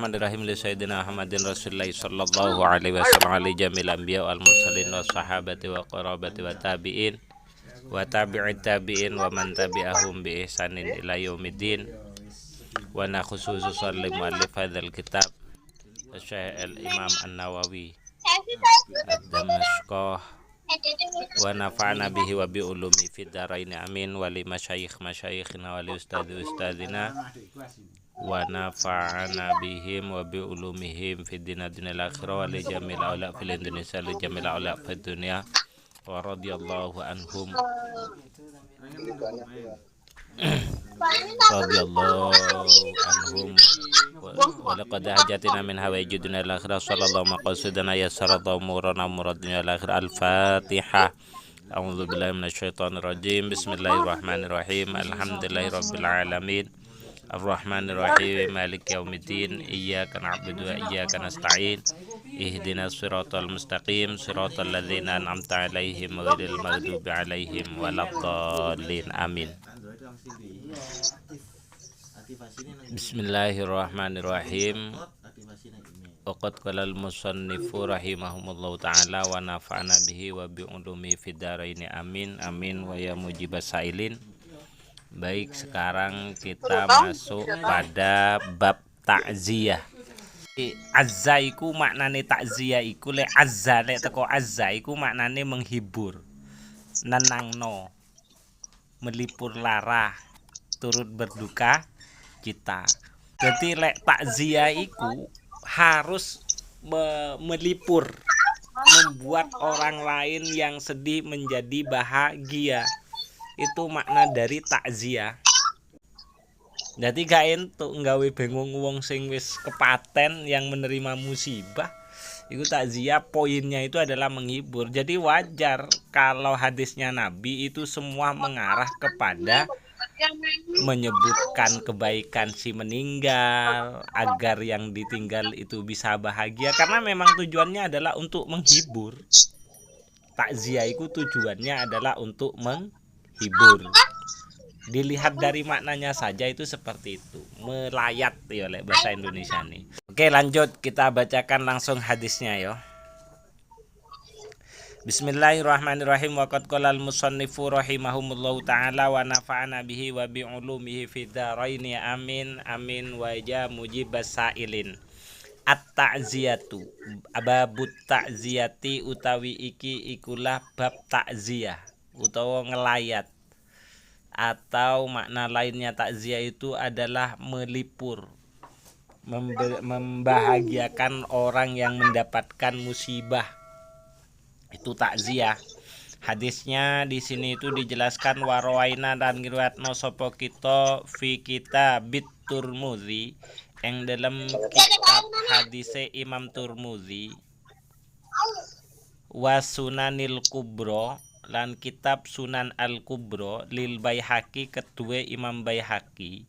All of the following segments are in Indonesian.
Bismillahirrahmanirrahim. Li sayyidina Muhammadin Rasulillah sallallahu alaihi wasallam ali jamil anbiya wal mursalin wa sahabati wa qarabati wa tabi'in wa tabi'it tabi'in wa man tabi'ahum bi ihsanin ila yaumiddin. Wa na khususu salli muallif hadzal kitab Syekh al-Imam An-Nawawi ad-Damashqah wa nafa'na bihi wa bi ulumi fid dharain amin wa li masyayikhina wa li ustadzina wa nafa'na bihim wa bi ulumihim fid dinil akhirah wa li jamil aula fil Indonesia li jamil aula fid dunya wa radhiyallahu anhum wa laqad hajatina min hawaijidina al akhirah sallallahu maqasidana yassarallahu umurana muradina al akhirah. Al-Fatihah. A'udzu billahi minasyaitonir rajim. Bismillahirrahmanirrahim. Alhamdulillahirabbil alamin. Ar-Rahmanir Rahim. Maliki yaumiddin. Iyyaka na'budu wa iyyaka nasta'in. Ihdinas siratal mustaqim. Siratal ladzina an'amta 'alaihim ghairil maghdubi 'alaihim waladdallin. Amin. Bismillahirrahmanirrahim. Waqad qalal musannifu rahimahumullahu ta'ala wa nafa'ana bihi wa bi ulumi fid dharain amin amin wa ya mujibas sailin. Baik, sekarang kita masuk pada bab takziah. Azza iku maknane takziah iku lek azza lek teko azza iku maknane menghibur, nenangno, melipur lara, turut berduka cita. Jadi lek takziah iku harus melipur, membuat orang lain yang sedih menjadi bahagia. Itu makna dari takziah. Jadi gak entuk nggawe bingung wong sing wis kepaten yang menerima musibah. Itu takziah, poinnya itu adalah menghibur. Jadi wajar kalau hadisnya Nabi itu semua mengarah kepada menyebutkan kebaikan si meninggal agar yang ditinggal itu bisa bahagia, karena memang tujuannya adalah untuk menghibur. Takziah itu tujuannya adalah untuk menghibur. Dilihat dari maknanya saja itu seperti itu, melayat ya oleh bahasa Indonesia nih. Oke, lanjut kita bacakan langsung hadisnya ya. Bismillahirrahmanirrahim. Waqad qalal musannifu rahimahumullahu ta'ala wa nafa'ana bihi wa bi ulumihi fid dharain amin amin wa ja mujibas sailin. At-ta'ziyatu babut ta'ziyati utawi iki ikulah bab takziah utawa ngelayat, atau makna lainnya takziah itu adalah melipur, membahagiakan orang yang mendapatkan musibah. Itu takziah. Hadisnya di sini itu dijelaskan warawaina dan ngriwayatno sapa kita fi kitabit Turmuzi, yang dalam kitab hadise Imam Turmuzi, wa Sunanil Kubro lan kitab Sunan Al-Kubro lil Baihaqi kedua Imam Baihaqi,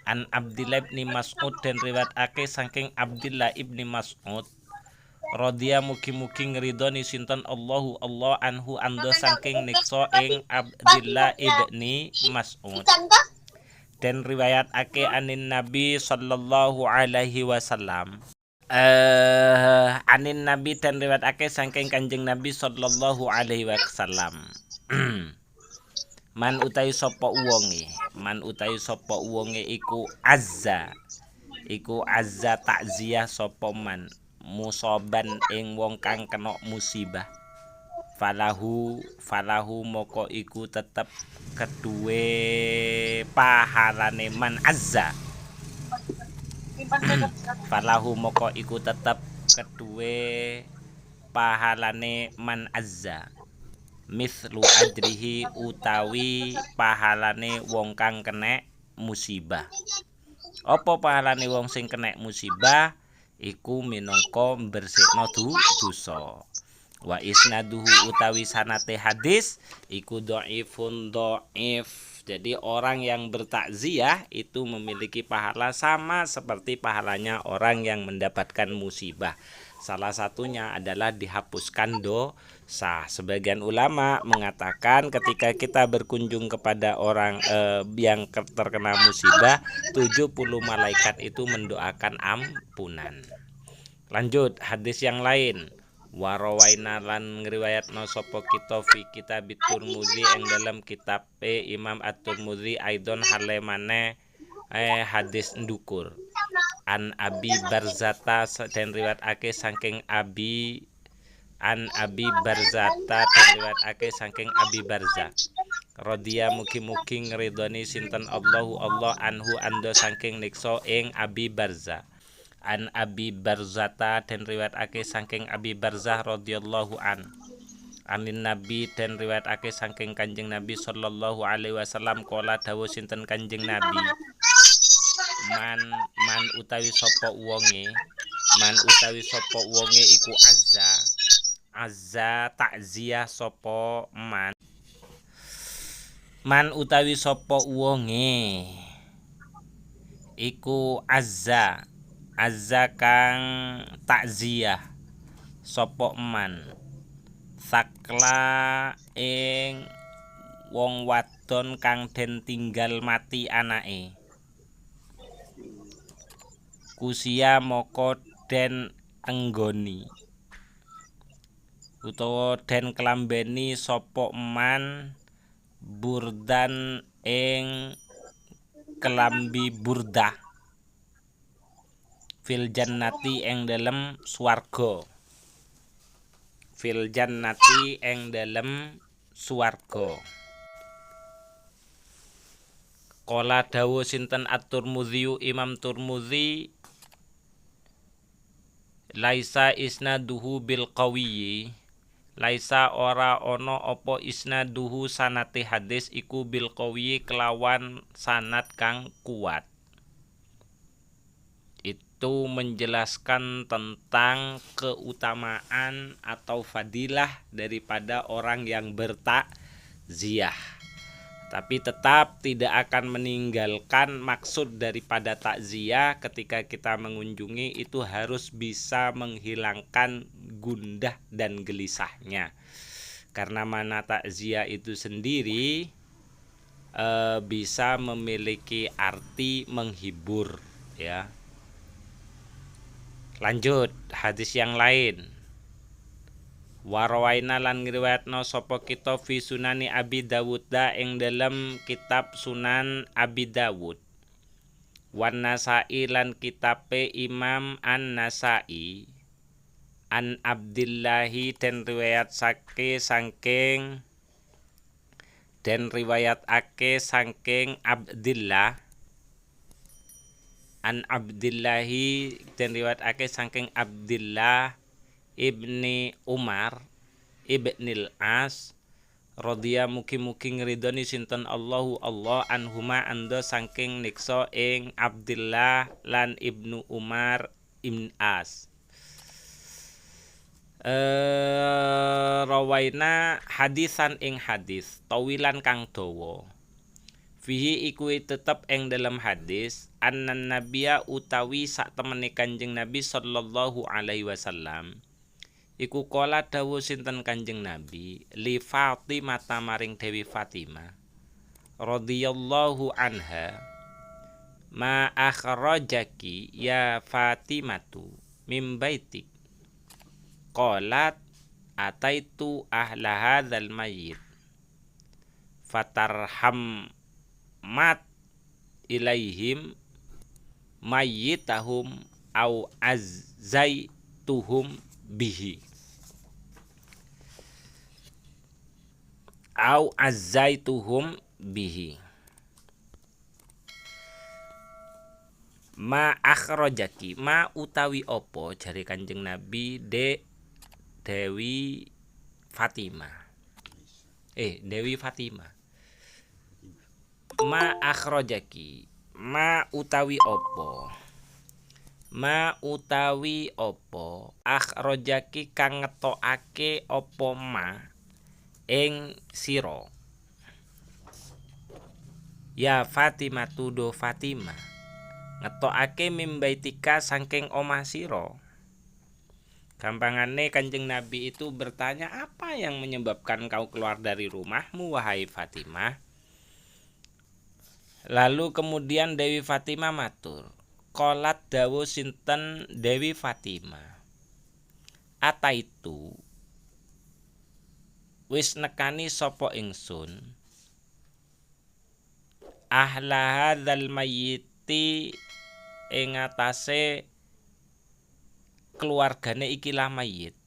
an Abdillah ibn Mas'ud dan riwayatake saking Abdillah ibn Mas'ud radhiya mugi-mugi ngridoni sinten Allah anhu ando saking niksa ing Abdillah ibni Mas'ud, dan riwayatake anin Nabi sallallahu alaihi wasallam anin Nabi dan riwayatake saking Kanjeng Nabi sallallahu alaihi wasallam. Man utai sapa wonge iku azza takziah sapa man musoban ing wong kang kena musibah, falahu moko iku tetep kedue pahalane man azza. Falahu moko iku tetep kedue pahalane man azza, mislu ajrihi utawi pahalane wong kang kena musibah. Apa pahalane wong sing kena musibah? Iku minangka bersikno dosa. Wa isnaduhu utawi sanate hadis iku dhaif. Jadi orang yang bertakziah itu memiliki pahala sama seperti pahalanya orang yang mendapatkan musibah. Salah satunya adalah dihapuskan dosa. Sebagian ulama mengatakan ketika kita berkunjung kepada orang yang terkena musibah, 70 malaikat itu mendoakan ampunan. Lanjut hadis yang lain. Warawaina lan ngriwayatna sapa kita fi kitab Tirmidzi ing dalam kitab Imam At-Tirmidzi aidon halemane hadis ndukur. An Abi Barzata dan riwayatake saking Abi Barzata dan riwayatake saking Abi Barza. Radhiya mugi-mugi ngridoni sinten Allah anhu ando saking niksa ing Abi Barza. An Abi Barzata dan riwayatake saking Abi Barzah radhiyallahu anin Nabi dan riwayatake saking Kanjeng Nabi sallallahu alaihi wasallam kala dawuh sinten Kanjeng Nabi man utawi sapa wonge iku azza takziah sapa man utawi sapa wonge iku azza kang takziah sapa man sakla ing wong wadon kang den tinggal mati anake kusia moko den enggoni utawa den klambeni sapa man burdan ing kelambi burdah fil jannati ing dalem swarga Qala dawuh sinten At-Tirmidzi Imam Tirmidzi laisa isnaduhu bil qawiyyi laisa ora ana apa isnaduhu sanate hadis iku bil qawiyyi kelawan sanad kang kuat. Itu menjelaskan tentang keutamaan atau fadilah daripada orang yang bertakziah. Tapi tetap tidak akan meninggalkan maksud daripada takziah. Ketika kita mengunjungi itu harus bisa menghilangkan gundah dan gelisahnya. Karena mana takziah itu sendiri bisa memiliki arti menghibur, ya. Lanjut hadis yang lain. Warawaina lan ngriwayatna sapa kita fi sunani Abi Dawud ing dalam kitab Sunan Abi Dawud. Wan Nasa'i lan kitabe Imam An-Nasa'i an Abdillahi den riwayatake saking Abdillah an Abdillahi dan riwayatake saking Abdillah ibni Umar ibnil As radhiya mugi-mugi ngridoni sinten Allah anhuma ando saking niksa ing Abdillah lan Ibnu Umar ibn As. Rawaina hadisan ing hadis tawilan kang dawa. Fihi iku tetep ing dalam hadis annan nabiyya utawi sak temene Kanjeng Nabi sallallahu alaihi wasallam iku kala dawuh sinten Kanjeng Nabi li Fatimah maring Dewi Fatimah radhiyallahu anha ma akhrajaki ya Fatimatu mim baitik qalat ataitu ahla hadzal mayyit fatarham mat ilaihim mayyitahum au azzaituhum bihi ma akhrajaki ma utawi opo jari Kanjeng Nabi Dewi Fatimah ma akhrajaki ma utawi opo akhrajaki kang ngetokake opo ma ing sira Ya Fatimah tudo Fatimah, ngetokake mimbaitika saking omah sira. Gampangane Kanjeng Nabi itu bertanya, apa yang menyebabkan kau keluar dari rumahmu wahai Fatimah? Lalu kemudian Dewi Fatimah matur, qolat dawuh sinten Dewi Fatimah, ata itu wis nekani sapa ingsun ahla hadzal mayyiti ing atase keluargane ikilah mayit.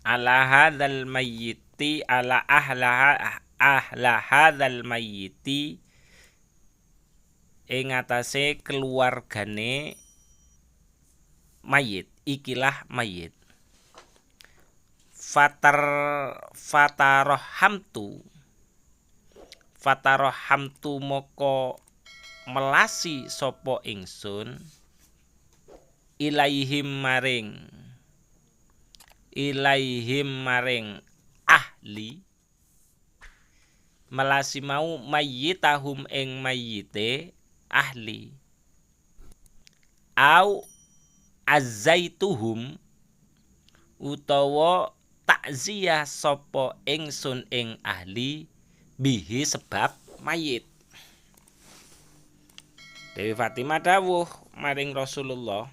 Ala hadzal mayyiti ala ahla hadzal mayyiti ing atase keluargane mayit, ikilah mayit. Fatarohamtu moko melasi sapa ingsun ilaihim maring ahli, melasi mau mayyitahum ing mayyite ahli, au azzaituhum utawa takziah sapa ingsun ing ahli bihi sebab mayit. Dewi Fatimah dawuh maring Rasulullah,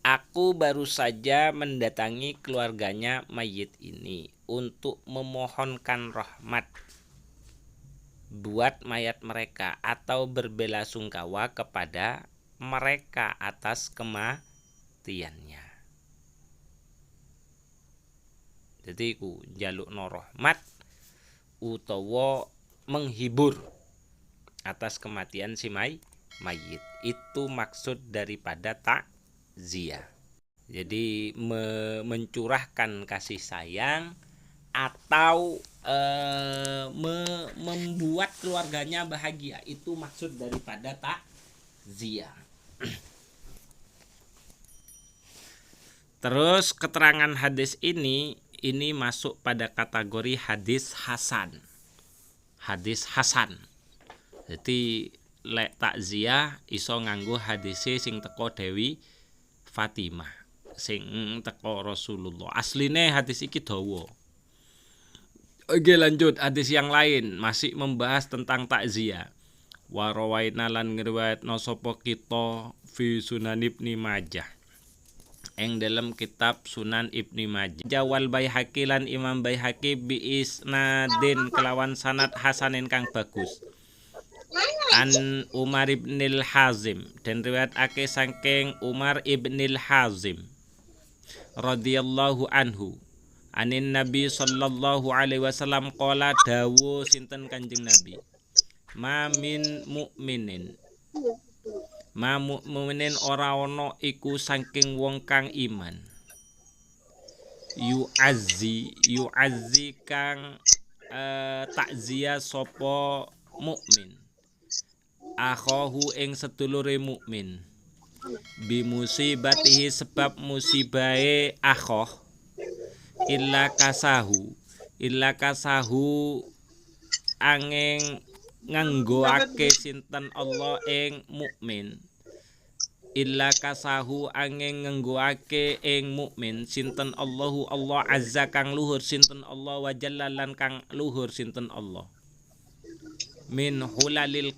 aku baru saja mendatangi keluarganya mayit ini untuk memohonkan rahmat buat mayat mereka atau berbelasungkawa kepada mereka atas kematiannya. Jadi ku njalukno rahmat utawa menghibur atas kematian si mayit. Itu maksud daripada takziah. Jadi mencurahkan kasih sayang atau membuat keluarganya bahagia, itu maksud daripada takziah. Terus keterangan hadis ini masuk pada kategori hadis hasan. Hadis hasan. Jadi lek takziah iso nganggo hadise sing teko Dewi Fatimah, sing teko Rasulullah. Asline hadis iki dawa. Oke, lanjut hadis yang lain masih membahas tentang takziah. Wa rawaina lan ngriwayatna sapa kita fi Sunan Ibnu Majah. Ing dalam kitab Sunan Ibnu Majah. Jawal Baihaqi lan Imam Baihaqi bi isnadin kelawan sanad hasanin kang bagus. An Umar ibnil Hazim, dan riwayatake saking Umar ibnil Hazim radhiyallahu anhu. Anin Nabi sallallahu alaihi wasallam qala dawu sinten Kanjeng Nabi. Ma mu'minin ora ana iku saking wong kang iman. Yu'azzi kang takziah sapa mukmin. Akhahu ing sedulure mukmin. Bi musibatihi sebab musibahe akhah. Illa kasahu angin nganggoake sinten Allah ing mukmin. Illa kasahu angin nganggoake ing mukmin sinten Allahu Allah azza kang luhur sinten Allah wa jalla lan kang luhur sinten Allah. Min hulalil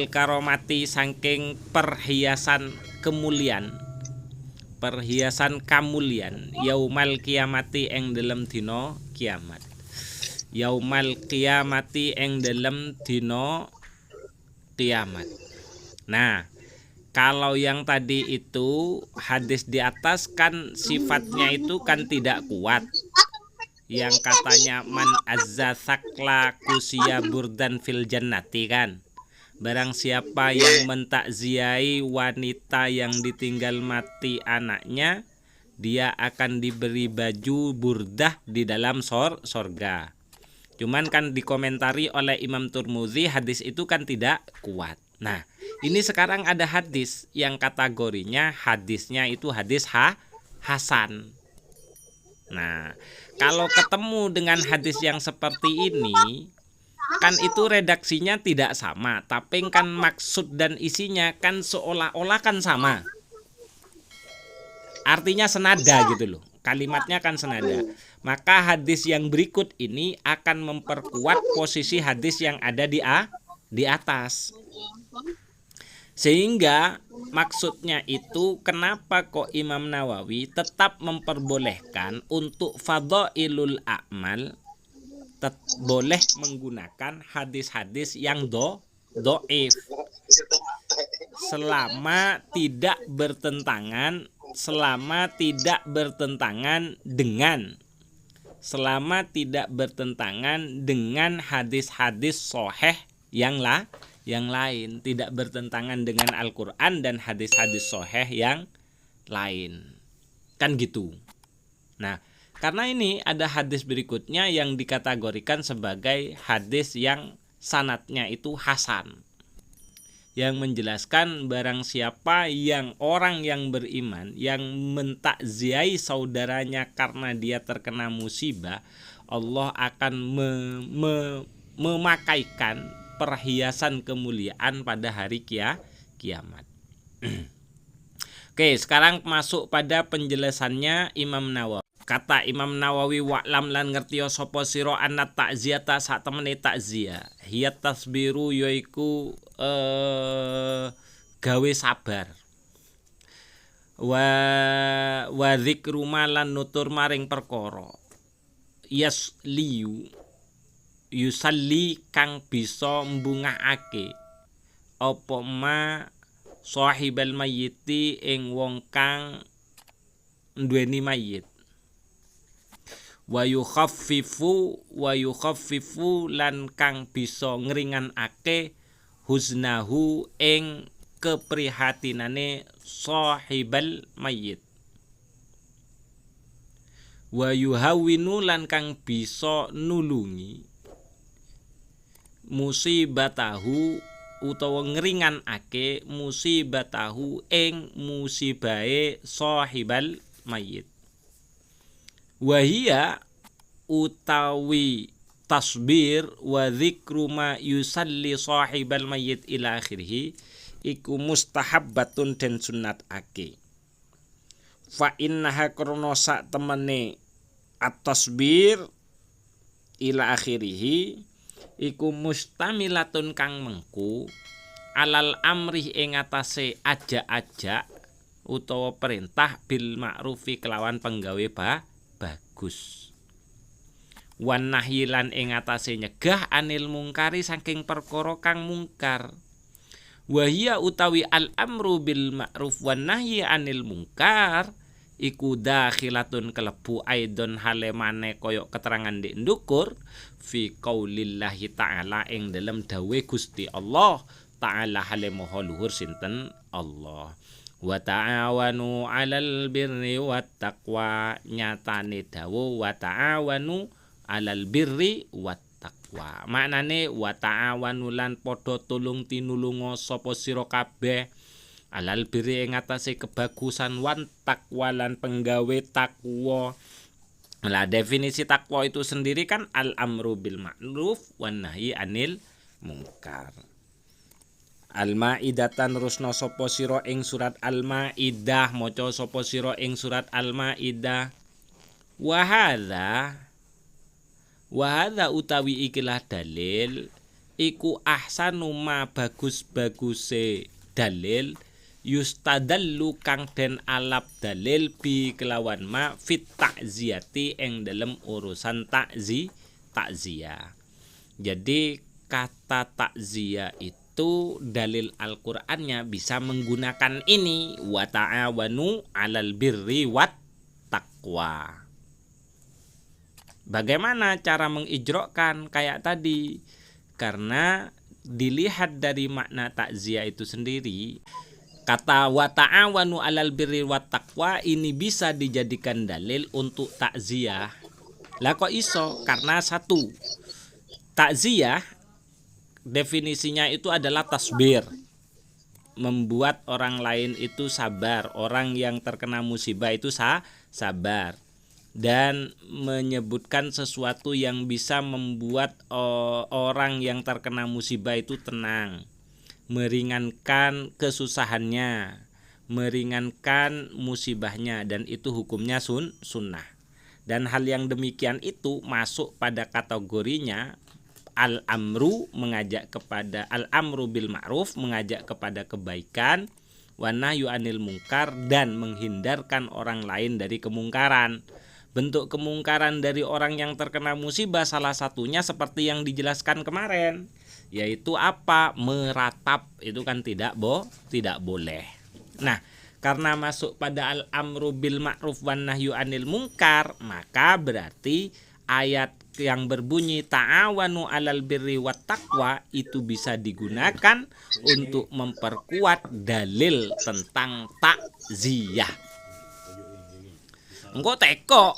karomati saking perhiasan kamulian yaumal kiamati ing dalem dina kiamat. Yaumal kiamati ing dalem dina kiamat. Nah, kalau yang tadi itu hadis di atas kan sifatnya itu kan tidak kuat. Yang katanya man azza sakla kusiya burdan fil jannati kan. Barang siapa yang mentakziai wanita yang ditinggal mati anaknya, dia akan diberi baju burdah di dalam sorga. Cuman kan dikomentari oleh Imam Turmuzi, hadis itu kan tidak kuat. Nah, ini sekarang ada hadis yang kategorinya hadisnya itu hadis hasan. Nah, kalau ketemu dengan hadis yang seperti ini, kan itu redaksinya tidak sama, tapi kan maksud dan isinya kan seolah-olah kan sama. Artinya senada gitu loh. Kalimatnya kan senada. Maka hadis yang berikut ini akan memperkuat posisi hadis yang ada di atas. Sehingga maksudnya itu kenapa kok Imam Nawawi tetap memperbolehkan untuk fadhailul a'mal boleh menggunakan hadis-hadis yang do'if selama tidak bertentangan dengan hadis-hadis sahih yang lain, tidak bertentangan dengan Al-Qur'an dan hadis-hadis sahih yang lain. Kan gitu. Nah, karena ini ada hadis berikutnya yang dikategorikan sebagai hadis yang sanadnya itu hasan, yang menjelaskan barang siapa yang orang yang beriman yang mentakziai saudaranya karena dia terkena musibah, Allah akan memakaikan perhiasan kemuliaan pada hari kiamat. Oke, sekarang masuk pada penjelasannya Imam Nawawi. Kata Imam Nawawi, wa'lam lan ngertiyo sapa sira anna ta'ziyata sak temene takziah hiya tasbiru yaiku gawe sabar wa dzikru lan nutur maring perkara yusalli kang bisa mbungahake apa ma sahibal mayyiti ing wong kang duweni mayit wa yukhaffifu lan kang bisa ngringanake huznahu ing keprihatinane sahibal mayyit wa yuhawwinu lan kang bisa nulungi musibatahu utawa ngringanake musibatahu ing musibahe sahibal mayyit. Wahia utawi tasbir wa dzikru ma yusalli sahibal mayyit ila akhirih iku mustahabbatun den sunnatake. Fa innaha krana sak temene at-tasbir ila akhirih iku mustamilatun kang mengku alal amrih ing atase ajak-ajak utawa perintah bil ma'rufi kelawan penggawe bagus. Wan nahyi lan ing atase nyegah anil mungkari saking perkara kang mungkar. Wa hiya utawi al amru bil ma'ruf wan nahyi anil mungkar iku dakhilatun kelebu aidon halemane koyok keterangan di ndukur fi qaulillahi ta'ala ing dalam dawe Gusti Allah ta'ala halemoho luhur sinten Allah. Wa ta'awanu 'alal birri wat taqwa nyatane dawuh wa ta'awanu 'alal birri wat taqwa maknane wa ta'awanu lan padha tulung tinulunga sapa sira kabeh alal birri ing atase kebagusan wan taqwa lan penggawe takwa. Lah definisi takwa itu sendiri kan al amru bil ma'ruf wan nahyi anil munkar. Al-Maidatan rusna sapa sira ing surat Al-Maidah maca sapa sira ing surat Al-Maidah wa hadza utawi ikilah dalil iku ahsanu ma bagus-baguse dalil yustadallu kang den alap dalil bi kelawan ma fit ta'ziyati ing dalem urusan takziah. Jadi kata takziah itu dalil Al-Qur'annya bisa menggunakan ini wa ta'awanu 'alal birri wat taqwa. Bagaimana cara mengijrokkan kayak tadi? Karena dilihat dari makna takziah itu sendiri, kata wa ta'awanu 'alal birri wat taqwa ini bisa dijadikan dalil untuk takziah. Lah kok iso? Karena satu, takziah definisinya itu adalah tasbir, membuat orang lain itu sabar, orang yang terkena musibah itu sabar. dan menyebutkan sesuatu yang bisa membuat orang yang terkena musibah itu tenang, meringankan kesusahannya, meringankan musibahnya, dan itu hukumnya sunnah. Dan hal yang demikian itu masuk pada kategorinya al-amru bil ma'ruf, mengajak kepada kebaikan, wa nahyu anil munkar, dan menghindarkan orang lain dari kemungkaran. Bentuk kemungkaran dari orang yang terkena musibah salah satunya seperti yang dijelaskan kemarin, yaitu apa? Meratap, itu kan tidak boleh. Nah, karena masuk pada al-amru bil ma'ruf wan nahyu anil munkar, maka berarti ayat yang berbunyi ta'awanu 'alal birri wat taqwa itu bisa digunakan untuk memperkuat dalil tentang takziyah. Engkau teko,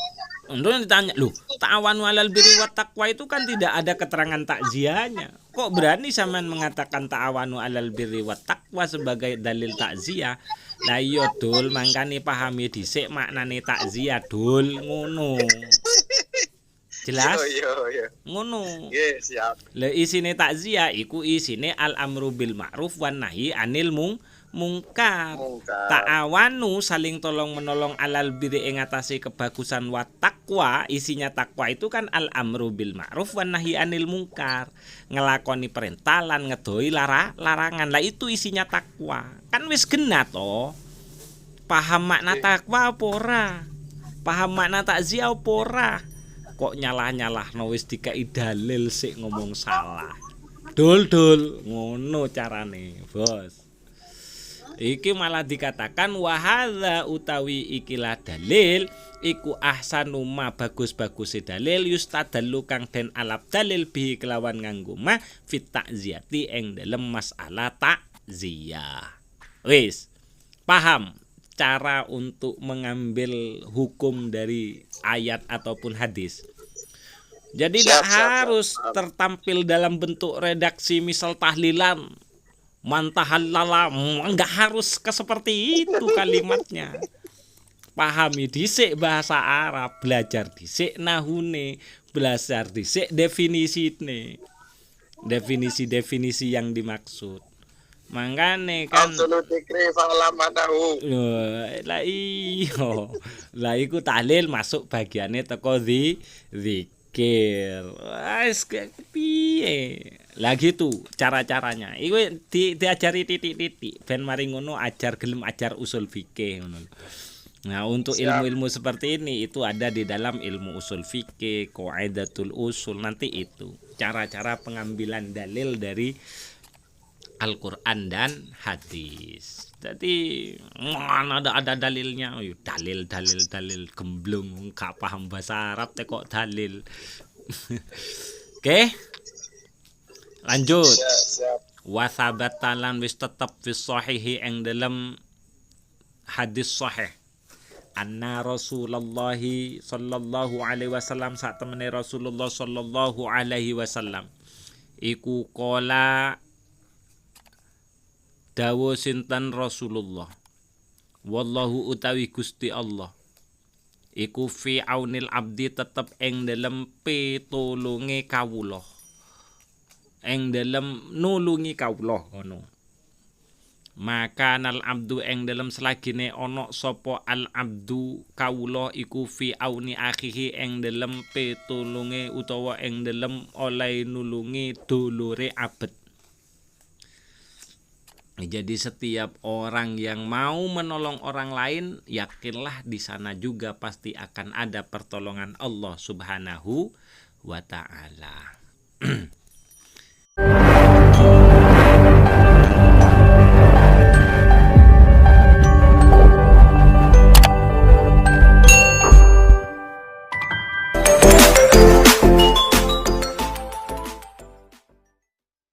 untuk ditanya, loh, ta'awanu 'alal birri wat taqwa itu kan tidak ada keterangan takziahnya. Kok berani sampean mengatakan ta'awanu 'alal birri wat taqwa sebagai dalil takziah? Lah iya dul, mangkane pahami dhisik maknane takziah dul, ngono. Jelas? Yo. Ngono. Nggih, siap. Lah isine takziah iku isine al-amru bil ma'ruf wan nahyi anil mungkar. Ta'awanu, saling tolong menolong, alal birri ing atase kebagusan, wa taqwa, isinya takwa itu kan al-amru bil ma'ruf wan nahyi anil munkar, ngelakoni perintah lan ngedoi larangan. Lah itu isinya takwa. Kan wis genah to. Paham makna takwa apa ora? Paham makna takziah apa ora? Kok nyalah-nyalahno wis dikai dalil sik ngomong salah. Dul ngono carane, Bos. Iki malah dikatakan wahadza utawi ikilah dalil iku ahsanu ma bagus-baguse dalil yustadallu kang den alap dalil bihi kelawan nganggo ma fit takziyati ing dalem masalah takziyah. Wis paham cara untuk mengambil hukum dari ayat ataupun hadis. Jadi tidak harus tertampil dalam bentuk redaksi misal tahlilan, mantahallala, enggak harus seperti itu kalimatnya. Pahami dhisik bahasa Arab, belajar dhisik nahune, belajar dhisik definisine. Definisi-definisi yang dimaksud. Mangkane kan lah iyo. Lah iku tahlil masuk bagiane teko zikir. Wes piye? Lah gitu cara-caranya. Iku diajari titik-titik ben mari ngono ajar gelem ajar usul fikih ngono. Nah, untuk ilmu-ilmu seperti ini itu ada di dalam ilmu usul fikih, qaidatul usul, nanti itu cara-cara pengambilan dalil dari Al-Qur'an dan hadis. Jadi mana ada dalilnya? Dalil gemblung, gak paham bahasa Arab kok dalil. Oke. Lanjut. Wa sabatalan wis tetep fi sahihi ing dalam hadis sahih. Anna Rasulullah sallallahu alaihi wasallam, saat temene Rasulullah sallallahu alaihi wasallam iku qala dawu sinten Rasulullah, wallahu utawi Gusti Allah iku fi aunil abdi tetep ing dalem pitulunge kawula, ing dalem nulungi kawula ngono. Maka nal abdu ing dalam selagine ana sapa al abdu kawula iku fi auni akhihi ing dalam pitulunge utawa ing dalam oleh nulungi dulure abet. Jadi setiap orang yang mau menolong orang lain, yakinlah di sana juga pasti akan ada pertolongan Allah Subhanahu wa taala.